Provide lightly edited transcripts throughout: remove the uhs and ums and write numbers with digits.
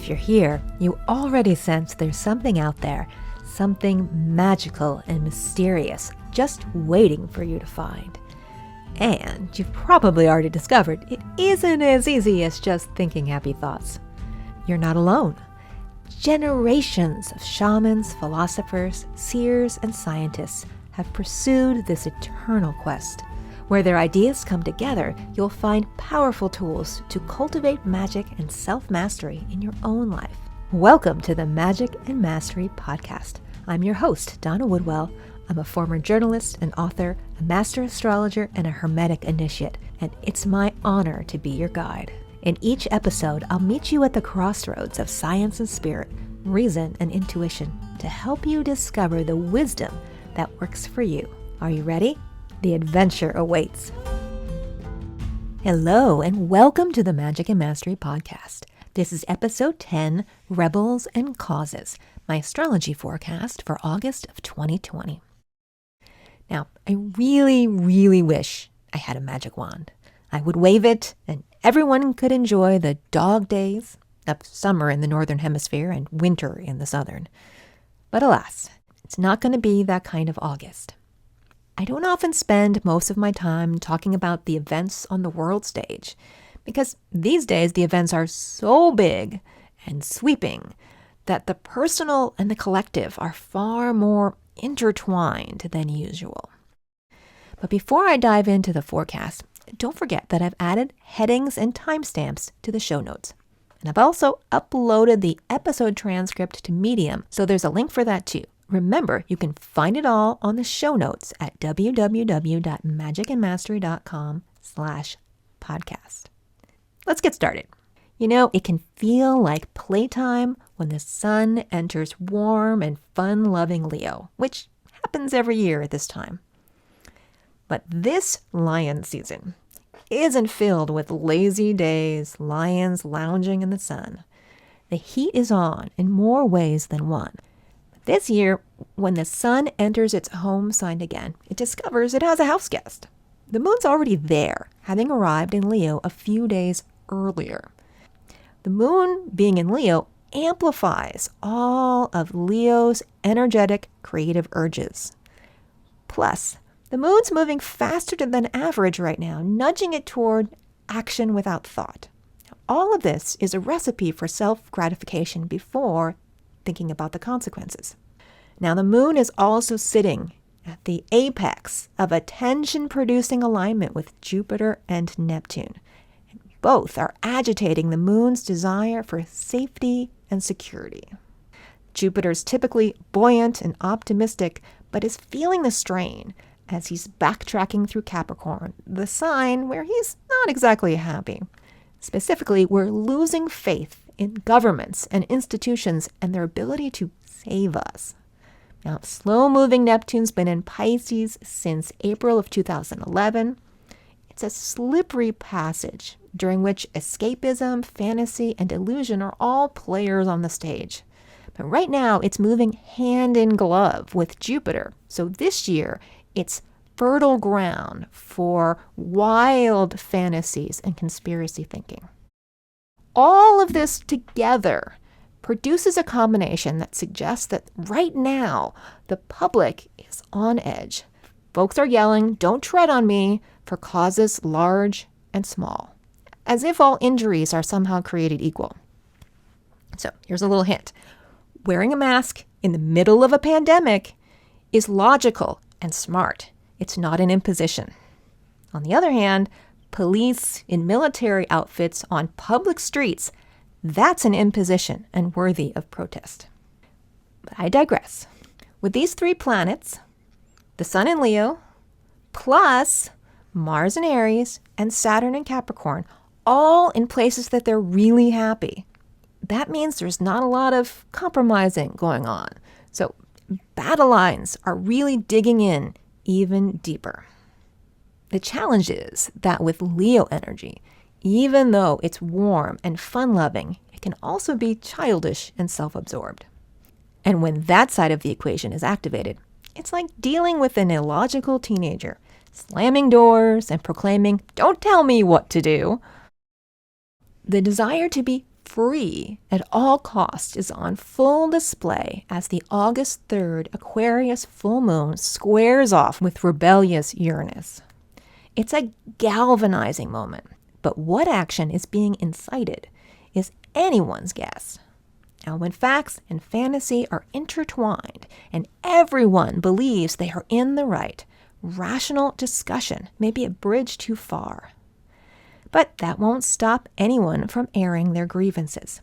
If you're here, you already sense there's something out there, something magical and mysterious, just waiting for you to find. And you've probably already discovered it isn't as easy as just thinking happy thoughts. You're not alone. Generations of shamans, philosophers, seers, and scientists have pursued this eternal quest. Where their ideas come together, you'll find powerful tools to cultivate magic and self-mastery in your own life. Welcome to the Magic and Mastery Podcast. I'm your host, Donna Woodwell. I'm a former journalist and author, a master astrologer, and a Hermetic initiate, and it's my honor to be your guide. In each episode, I'll meet you at the crossroads of science and spirit, reason and intuition, to help you discover the wisdom that works for you. Are you ready? The adventure awaits. Hello, and welcome to the Magic and Mastery Podcast. This is episode 10, Rebels and Causes, my astrology forecast for August of 2020. Now, I really wish I had a magic wand. I would wave it, and everyone could enjoy the dog days of summer in the northern hemisphere and winter in the southern. But alas, it's not going to be that kind of August. I don't often spend most of my time talking about the events on the world stage, because these days the events are so big and sweeping that the personal and the collective are far more intertwined than usual. But before I dive into the forecast, don't forget that I've added headings and timestamps to the show notes. And I've also uploaded the episode transcript to Medium, so there's a link for that too. Remember, you can find it all on the show notes at www.magicandmastery.com/podcast. Let's get started. You know, it can feel like playtime when the sun enters warm and fun-loving Leo, which happens every year at this time. But this lion season isn't filled with lazy days, lions lounging in the sun. The heat is on in more ways than one. This year, when the sun enters its home sign again, it discovers it has a house guest. The moon's already there, having arrived in Leo a few days earlier. The moon, being in Leo, amplifies all of Leo's energetic, creative urges. Plus, the moon's moving faster than average right now, nudging it toward action without thought. All of this is a recipe for self-gratification before thinking about the consequences. Now, the moon is also sitting at the apex of a tension-producing alignment with Jupiter and Neptune. Both are agitating the moon's desire for safety and security. Jupiter's typically buoyant and optimistic, but is feeling the strain as he's backtracking through Capricorn, the sign where he's not exactly happy. Specifically, we're losing faith in governments and institutions and their ability to save us. Now, slow-moving Neptune's been in Pisces since April of 2011. It's a slippery passage during which escapism, fantasy, and illusion are all players on the stage. But right now, it's moving hand in glove with Jupiter. So this year, it's fertile ground for wild fantasies and conspiracy thinking. All of this together produces a combination that suggests that right now, the public is on edge. Folks are yelling, "Don't tread on me," for causes large and small, as if all injuries are somehow created equal. So here's a little hint. Wearing a mask in the middle of a pandemic is logical and smart. It's not an imposition. On the other hand, police in military outfits on public streets, that's an imposition and worthy of protest. But I digress. With these three planets, the Sun in Leo, plus Mars in Aries, and Saturn in Capricorn, all in places that they're really happy, that means there's not a lot of compromising going on. So battle lines are really digging in even deeper. The challenge is that with Leo energy, even though it's warm and fun-loving, it can also be childish and self-absorbed. And when that side of the equation is activated, it's like dealing with an illogical teenager, slamming doors and proclaiming, "Don't tell me what to do." The desire to be free at all costs is on full display as the August 3rd Aquarius full moon squares off with rebellious Uranus. It's a galvanizing moment, but what action is being incited is anyone's guess. Now, when facts and fantasy are intertwined and everyone believes they are in the right, rational discussion may be a bridge too far. But that won't stop anyone from airing their grievances.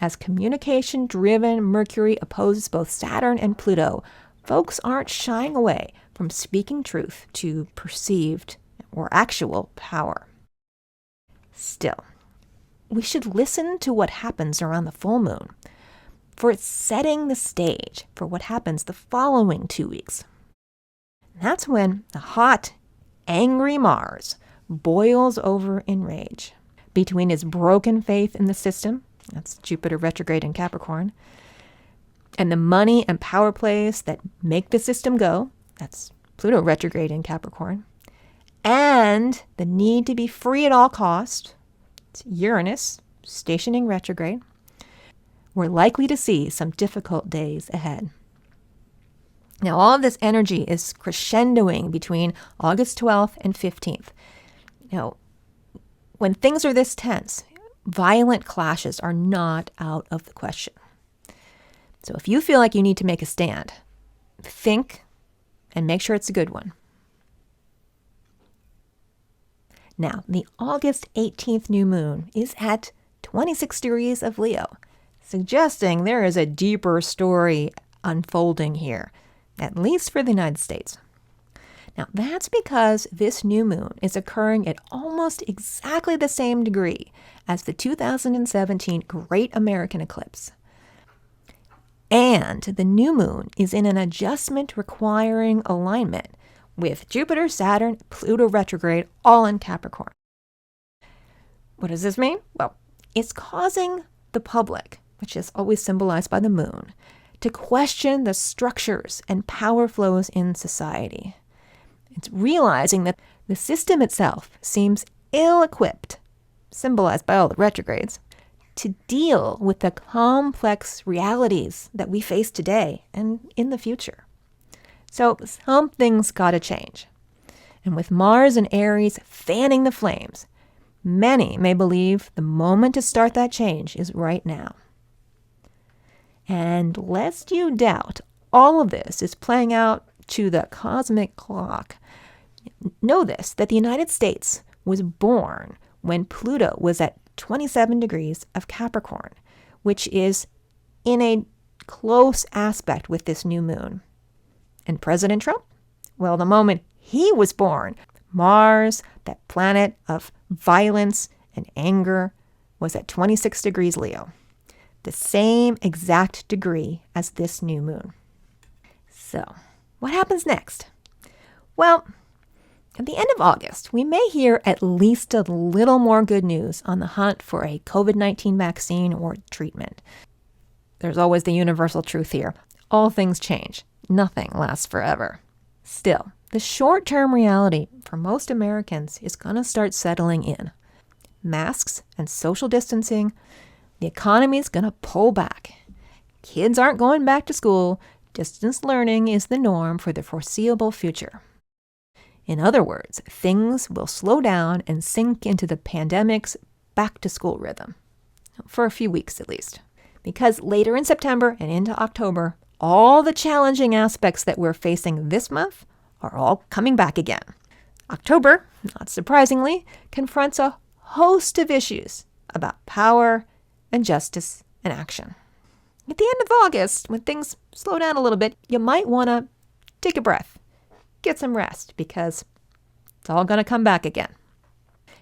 As communication-driven Mercury opposes both Saturn and Pluto, folks aren't shying away from speaking truth to perceived or actual power. Still, we should listen to what happens around the full moon, for it's setting the stage for what happens the following 2 weeks. That's when the hot, angry Mars boils over in rage. Between his broken faith in the system, that's Jupiter retrograde in Capricorn, and the money and power plays that make the system go, that's Pluto retrograde in Capricorn, and the need to be free at all costs, it's Uranus stationing retrograde, we're likely to see some difficult days ahead. Now, all of this energy is crescendoing between August 12th and 15th. Now, when things are this tense, violent clashes are not out of the question. So if you feel like you need to make a stand, think and make sure it's a good one. Now, the August 18th new moon is at 26 degrees of Leo, suggesting there is a deeper story unfolding here, at least for the United States. Now, that's because this new moon is occurring at almost exactly the same degree as the 2017 Great American Eclipse. And the new moon is in an adjustment requiring alignment with Jupiter, Saturn, Pluto retrograde, all in Capricorn. What does this mean? Well, it's causing the public, which is always symbolized by the moon, to question the structures and power flows in society. It's realizing that the system itself seems ill-equipped, symbolized by all the retrogrades, to deal with the complex realities that we face today and in the future. So something's got to change. And with Mars and Aries fanning the flames, many may believe the moment to start that change is right now. And lest you doubt, all of this is playing out to the cosmic clock. Know this, that the United States was born when Pluto was at 27 degrees of Capricorn, which is in a close aspect with this new moon. And President Trump? Well, the moment he was born, Mars, that planet of violence and anger, was at 26 degrees Leo, the same exact degree as this new moon. So, what happens next? Well, at the end of August, we may hear at least a little more good news on the hunt for a COVID-19 vaccine or treatment. There's always the universal truth here. All things change. Nothing lasts forever. Still, the short-term reality for most Americans is going to start settling in. Masks and social distancing, the economy's going to pull back. Kids aren't going back to school. Distance learning is the norm for the foreseeable future. In other words, things will slow down and sink into the pandemic's back-to-school rhythm, for a few weeks at least. Because later in September and into October, all the challenging aspects that we're facing this month are all coming back again. October, not surprisingly, confronts a host of issues about power and justice and action. At the end of August, when things slow down a little bit, you might want to take a breath, get some rest, because it's all going to come back again.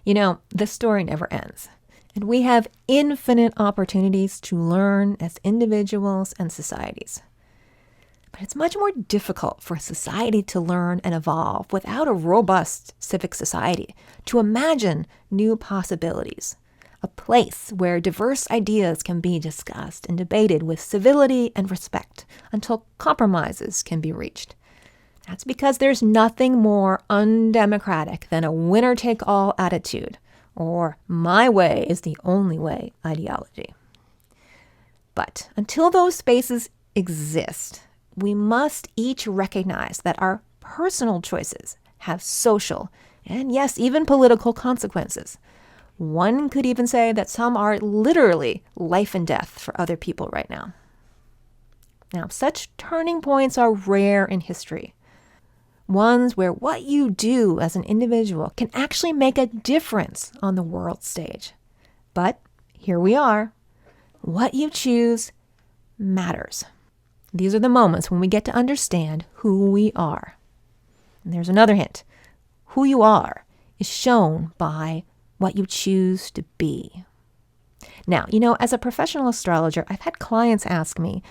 You know, this story never ends, and we have infinite opportunities to learn as individuals and societies. But it's much more difficult for a society to learn and evolve without a robust civic society, to imagine new possibilities, a place where diverse ideas can be discussed and debated with civility and respect until compromises can be reached. That's because there's nothing more undemocratic than a winner-take-all attitude, or my way is the only way ideology. But until those spaces exist, we must each recognize that our personal choices have social and, yes, even political consequences. One could even say that some are literally life and death for other people right now. Now, such turning points are rare in history. Ones where what you do as an individual can actually make a difference on the world stage. But here we are. What you choose matters. These are the moments when we get to understand who we are. And there's another hint. Who you are is shown by what you choose to be. Now, as a professional astrologer, I've had clients ask me,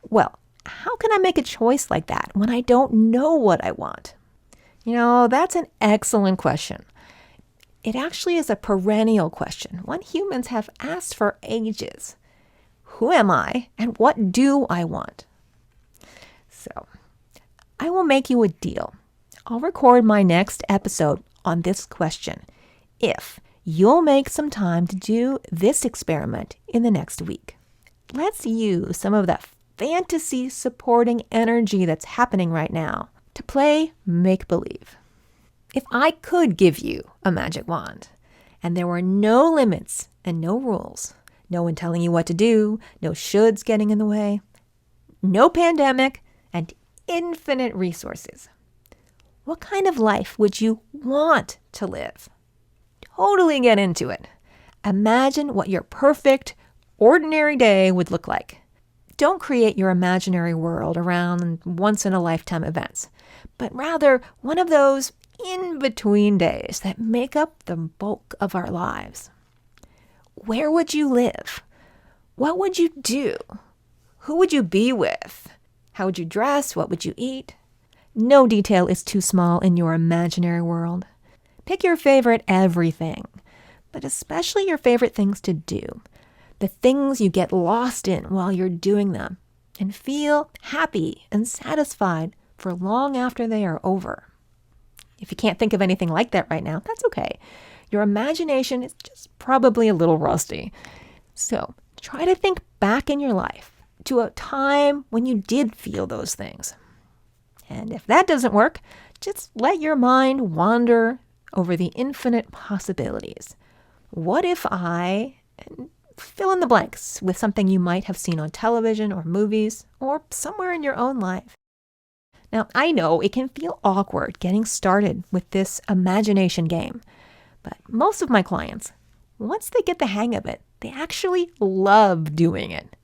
well, how can I make a choice like that when I don't know what I want? That's an excellent question. It actually is a perennial question, one humans have asked for ages. Who am I and what do I want? So, I will make you a deal. I'll record my next episode on this question if you'll make some time to do this experiment in the next week. Let's use some of that fantasy supporting energy that's happening right now to play make-believe. If I could give you a magic wand and there were no limits and no rules, no one telling you what to do, no shoulds getting in the way, no pandemic, and infinite resources, what kind of life would you want to live? Totally get into it. Imagine what your perfect, ordinary day would look like. Don't create your imaginary world around once-in-a-lifetime events, but rather one of those in-between days that make up the bulk of our lives. Where would you live? What would you do? Who would you be with? How would you dress? What would you eat? No detail is too small in your imaginary world. Pick your favorite everything, but especially your favorite things to do. The things you get lost in while you're doing them and feel happy and satisfied for long after they are over. If you can't think of anything like that right now, that's okay. Your imagination is just probably a little rusty. So try to think back in your life to a time when you did feel those things. And if that doesn't work, just let your mind wander over the infinite possibilities. What if I fill in the blanks with something you might have seen on television or movies or somewhere in your own life? Now, I know it can feel awkward getting started with this imagination game, but most of my clients, once they get the hang of it, they actually love doing it.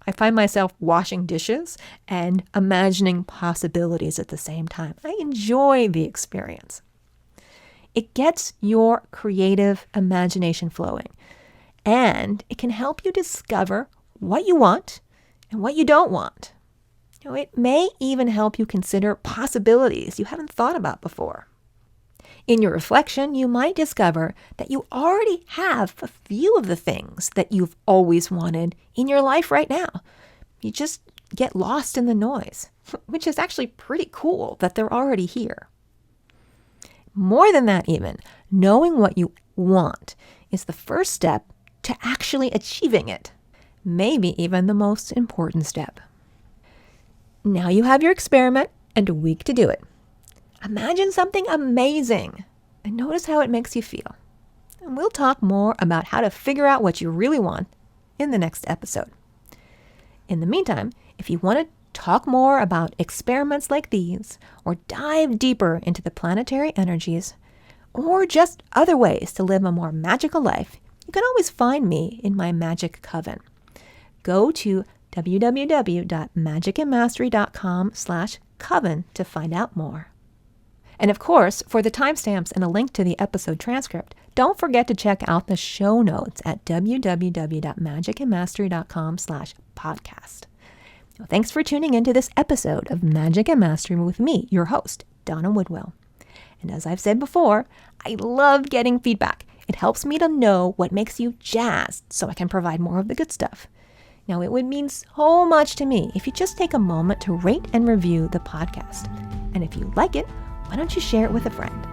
I find myself washing dishes and imagining possibilities at the same time. I enjoy the experience. It gets your creative imagination flowing, and it can help you discover what you want and what you don't want. It may even help you consider possibilities you haven't thought about before. In your reflection, you might discover that you already have a few of the things that you've always wanted in your life right now. You just get lost in the noise, which is actually pretty cool that they're already here. More than that even, knowing what you want is the first step to actually achieving it, maybe even the most important step. Now you have your experiment and a week to do it. Imagine something amazing and notice how it makes you feel. And we'll talk more about how to figure out what you really want in the next episode. In the meantime, if you want to talk more about experiments like these, or dive deeper into the planetary energies, or just other ways to live a more magical life, you can always find me in my Magic Coven. Go to www.magicandmastery.com/coven to find out more. And of course, for the timestamps and a link to the episode transcript, don't forget to check out the show notes at www.magicandmastery.com/podcast. Well, thanks for tuning into this episode of Magic and Mastery with me, your host, Donna Woodwell. And as I've said before, I love getting feedback. It helps me to know what makes you jazzed so I can provide more of the good stuff. Now, it would mean so much to me if you just take a moment to rate and review the podcast. And if you like it, why don't you share it with a friend?